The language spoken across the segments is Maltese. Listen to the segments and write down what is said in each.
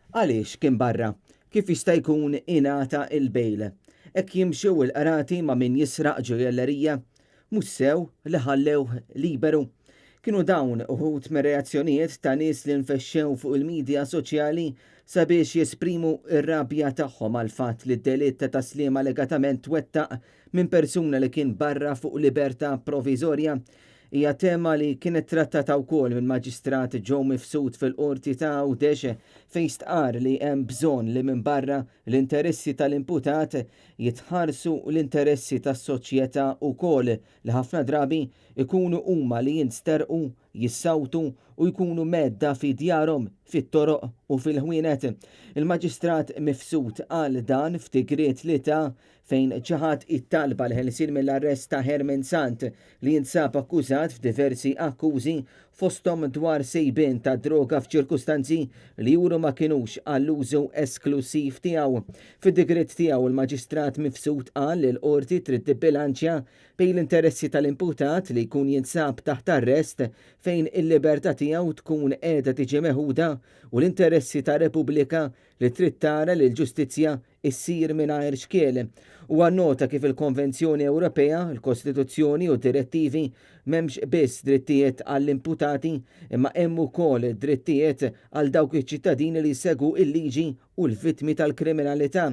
Għaliex kien barra, kif jista' jkun ingħata il-bejl. Hekk jimxew il-qrati ma' min jisraq ġojellerija, mhux sew li ħallewh liberu. Kienu dawn uħud mir-reazzjonijiet ta' nies li nfexxew fuq il-midja soċjali sabiex jesprimu r-rabja tagħhom għal fatt li d-delitt ta' taslima legatament twettaq minn persuna li kien barra fuq libertà proviżorja hija tema li kienet trattata wkoll mill-Maġistrat Joe Mifsud fil-qorti ta' Għawdex fejn stqar li hemm bżonn li minn barra l-interessi tal-imputat jitħarsu l-interessi tas-soċjetà wkoll li ħafna drabi ikunu huma li jinsterqu, jissawtu u jkunu medda fi djarhom, fit-toroq u fil-ħwienet. Il-Maġistrat Mifsud qal dan f'digriet li ta' fejn ġaħat it-talba l-ħelsien mill-arrest ta' Herman Sant li jinsab akkużat f'diversi akkużi fosthom dwar sejbien ta' droga f'ċirkustanzi li juru ma kinux għall-użu esklusiv tiegħu. Fid-digriet tiegħu il-Maġistrat Mifsud qal li l-qorti trid tibbilanċja bejn l-interessi tal-imputat li jkun jinsab taħt arrest fejn il-libertà tiegħu tkun qiegħda tiġi meħuda u l-interessi ta' Repubblika li trid tara li l-ġustizzja issir mingħajr xkiel. U għannota kif il-Konvenzjoni Ewropea, il-Kostituzzjoni u direttivi m'hemmx biss drittijiet għall-imputati imma hemm ukoll drittijiet għal dawk iċ-ċittadini li jsegwu il-liġi u l-vittmi tal-kriminalità.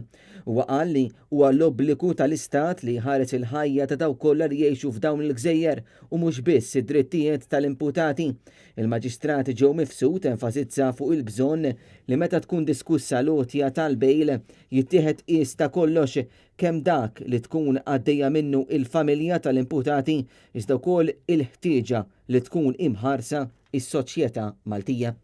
Huwa qal li huwa l-obbligu tal-Istat li ħares il-ħajja ta' dawk kollha li jgħixu f'dawn il-gżejjer u mhux biss id-drittijiet tal-imputati. Il-Maġistrat Joe Mifsud enfasizza fuq il-bżonn li meta tkun diskussa l-għotja tal-bejl jittieħed qies ta' kollox kemm dak li tkun għaddejja minnu il-familja tal-imputati iżda wkoll il-ħtieġa li tkun imħarsa is-soċjetà Maltija.